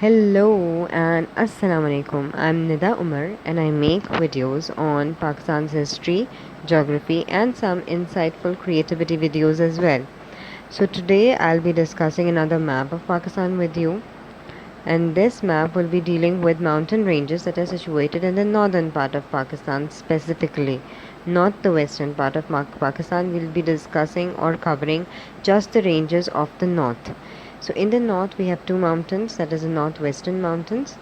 Hello and Assalamu alaikum. I'm Nida Umar and I make videos on Pakistan's history, geography and some insightful creativity videos as well. So today I'll be discussing another map of Pakistan with you, and this map will be dealing with mountain ranges that are situated in the northern part of Pakistan specifically, not the western part of Pakistan. We'll be discussing or covering just the ranges of the north. So in the north we have two mountains, that is the northwestern mountains,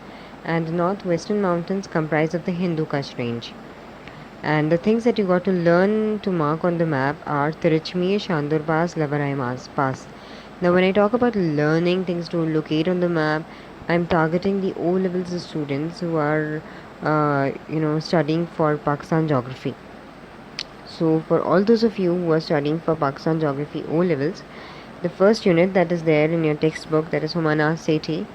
and the northwestern mountains comprise of the Hindukush Range. And the things that you got to learn to mark on the map are Tiruchmir, Shandur Pass, Lavarai Pass. Now when I talk about learning things to locate on the map, I'm targeting the O levels students who are studying for Pakistan geography. So for all those of you who are studying for Pakistan geography O levels, the first unit that is there in your textbook, that is Humana Seti,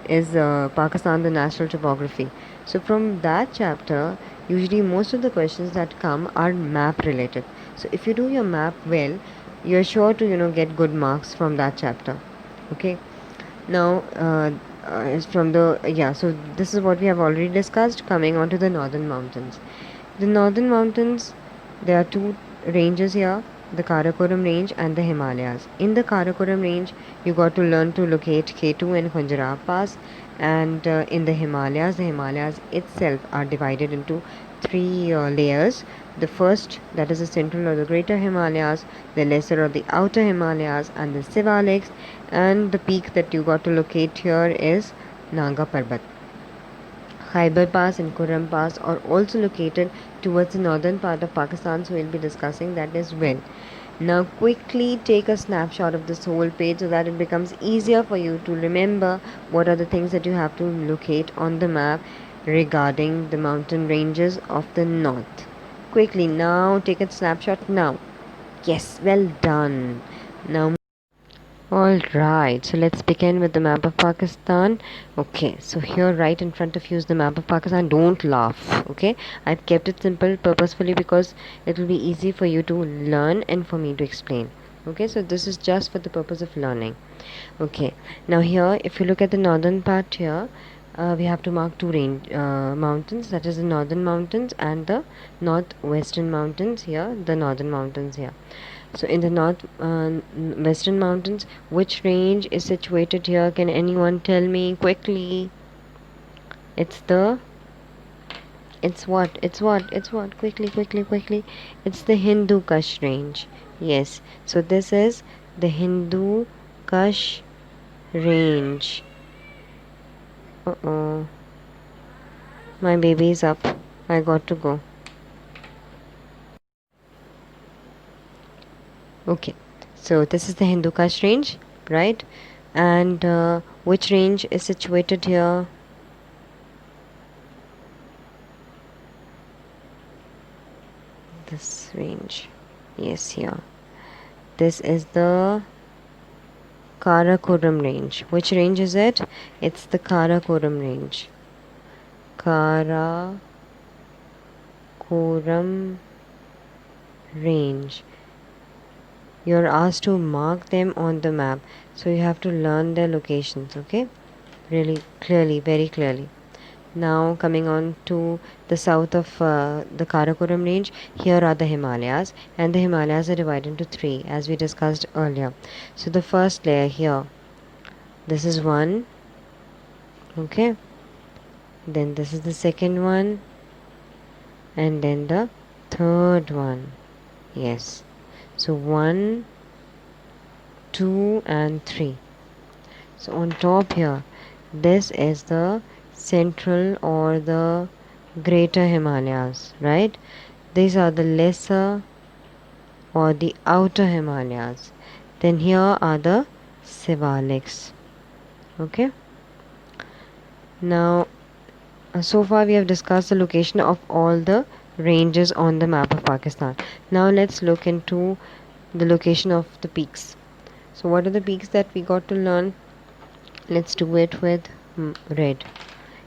is Pakistan, the National Topography. So from that chapter, usually most of the questions that come are map related. So if you do your map well, you're sure to get good marks from that chapter. Okay. Now, from the so this is what we have already discussed. Coming on to the northern mountains. The northern mountains, there are two ranges here, the Karakoram Range and the Himalayas. In the Karakoram Range, you got to learn to locate K2 and Khunjarab Pass, and in the Himalayas itself are divided into three layers. The first, that is the central or the greater Himalayas, the lesser or the outer Himalayas, and the Sivaliks, and the peak that you got to locate here is Nanga Parbat. Khyber Pass and Kurram Pass are also located towards the northern part of Pakistan, so we'll be discussing that as well. Now quickly take a snapshot of this whole page so that it becomes easier for you to remember what are the things that you have to locate on the map regarding the mountain ranges of the north. Quickly now take a snapshot now. Yes, well done. Now alright, so let's begin with the map of Pakistan. Okay, so here right in front of you is the map of Pakistan. Don't laugh, okay? I've kept it simple purposefully because it will be easy for you to learn and for me to explain. Okay, so this is just for the purpose of learning. Okay, now here if you look at the northern part here, we have to mark two mountains, that is the northern mountains and the northwestern mountains here, the northern mountains here. So in the north western mountains, which range is situated here? Can anyone tell me quickly? It's what? Quickly. It's the Hindukush Range. Yes. So this is the Hindukush Range. Uh-oh. My baby is up. I got to go. Okay, so this is the Hindukush Range, right? And which range is situated here? This range. Yes, here. This is the Karakoram Range. Which range is it? It's the Karakoram Range. Karakoram Range. You're asked to mark them on the map, so you have to learn their locations, okay? Really clearly, very clearly. Now coming on to the south of the Karakoram Range, here are the Himalayas, and the Himalayas are divided into three as we discussed earlier. So the first layer here, this is one, okay? Then this is the second one, and then the third one. Yes. So 1, 2 and 3. So on top here, this is the central or the greater Himalayas, right? These are the lesser or the outer Himalayas. Then here are the Sivaliks. Okay. Now, so far we have discussed the location of all the ranges on the map of Pakistan. Now let's look into the location of the peaks. So what are the peaks that we got to learn? Let's do it with red.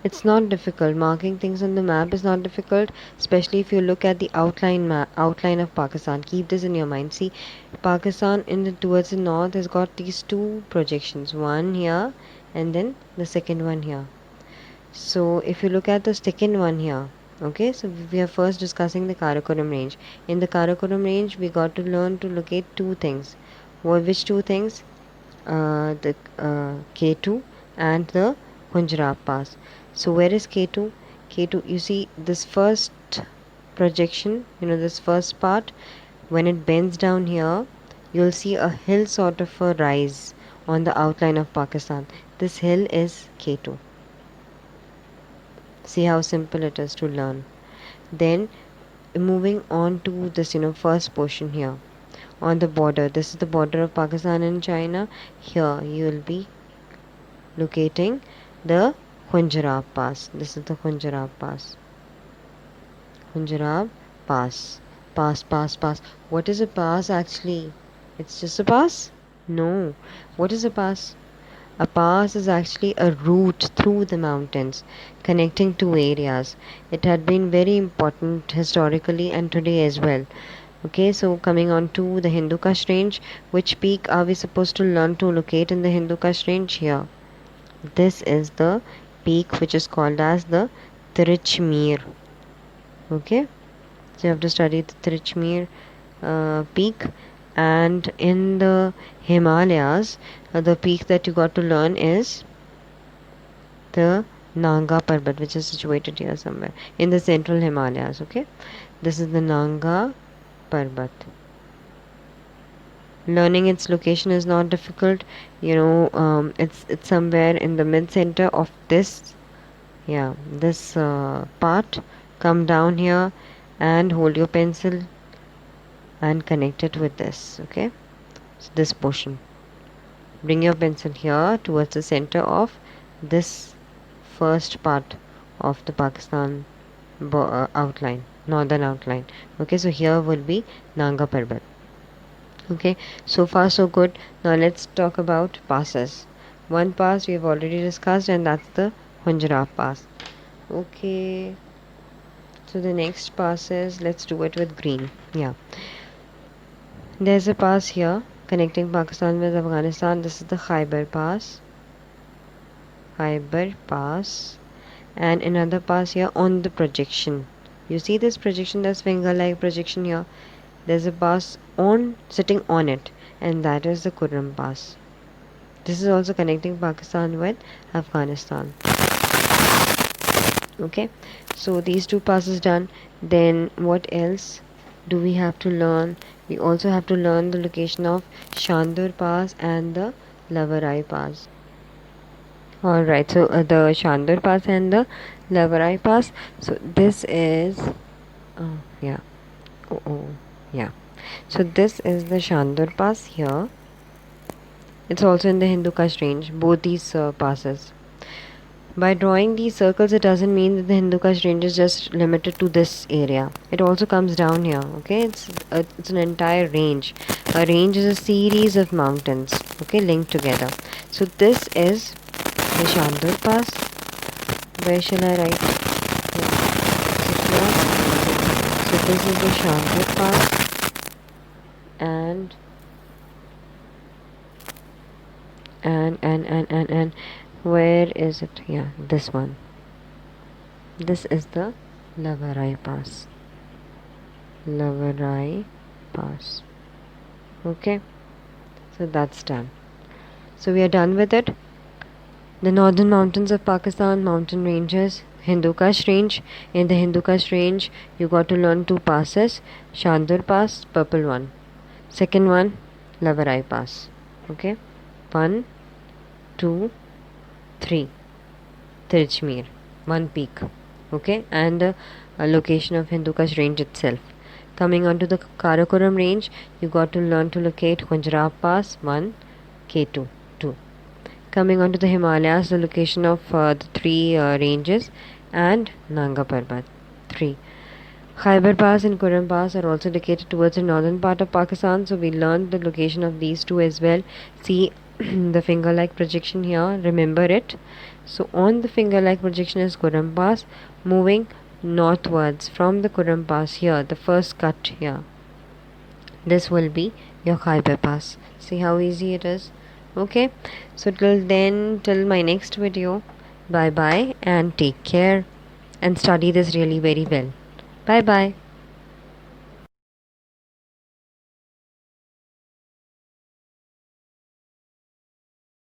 It's not difficult. Marking things on the map is not difficult, especially if you look at the outline of Pakistan. Keep this in your mind. See, Pakistan towards the north has got these two projections, one here and then the second one here. So if you look at the second one here, okay, so we are first discussing the Karakoram Range. In the Karakoram Range, we got to learn to locate two things. Which two things? The K2 and the Punjab Pass. So where is K2? K2, you see this first projection, this first part, when it bends down here, you'll see a hill sort of a rise on the outline of Pakistan. This hill is K2. See how simple it is to learn. Then moving on to this first portion here on the border. This is the border of Pakistan and China. Here you will be locating the Punjab Pass. This is the Punjab Pass. Punjab Pass. Pass. What is a pass actually? It's just a pass? No. What is a pass? A pass is actually a route through the mountains connecting two areas. It had been very important historically and today as well. Okay, so coming on to the Hindukush Range, which peak are we supposed to learn to locate in the Hindukush Range? Here. This is the peak which is called as the Trichmir. Okay, so you have to study the Trichmir peak. And in the Himalayas, the peak that you got to learn is the Nanga Parbat, which is situated here somewhere in the central Himalayas. Okay, this is the Nanga Parbat. Learning its location is not difficult. It's somewhere in the mid center of this part. Come down here and hold your pencil and connect it with this. Okay, so this portion, bring your pencil here towards the center of this first part of the Pakistan outline, northern outline. Okay, so here will be Nanga Parbat. Okay, so far so good. Now let's talk about passes. One pass we have already discussed, and that's the Punjab Pass. Okay, so the next pass is, let's do it with green. Yeah, there's a pass here connecting Pakistan with Afghanistan. This is the Khyber Pass. And another pass here on the projection. You see this projection, this finger-like projection here. There's a pass sitting on it, and that is the Karakoram Pass. This is also connecting Pakistan with Afghanistan. Okay, so these two passes done. Then what else do we have to learn? We also have to learn the location of Shandur Pass and the Lavarai Pass. Alright, so the Shandur Pass and the Lavarai Pass. So this is so this is the Shandur Pass here. It's also in the Hindukush Range, both these passes. By drawing these circles, it doesn't mean that the Hindukush Range is just limited to this area. It also comes down here. Okay, it's an entire range. A range is a series of mountains, okay, linked together. So this is the Shandur Pass. Where shall I write? So this is the Shandur Pass, and where is it? Yeah, this one. This is the Lavarai Pass. Okay, so that's done. So we are done with it. The northern mountains of Pakistan, mountain ranges, Hindukush Range. In the Hindukush Range, you got to learn two passes. Shandur Pass, purple one. Second one, Lavarai Pass. Okay, 1, 2, 3. Trichmir, one peak. Okay, and the location of Hindukush Range itself. Coming onto the Karakoram Range, you got to learn to locate Punjab Pass, 1, K2, 2. Coming onto the Himalayas, the location of the three ranges, and Nanga Parbat, 3. Khyber Pass and Karakoram Pass are also located towards the northern part of Pakistan, so we learned the location of these two as well. See, the finger like projection here, remember it. So on the finger like projection is Kuram Pass, moving northwards from the Kuram Pass here, the first cut here. This will be your Khyber Pass. See how easy it is? Okay, so till then, till my next video, bye bye and take care and study this really very well. Bye bye.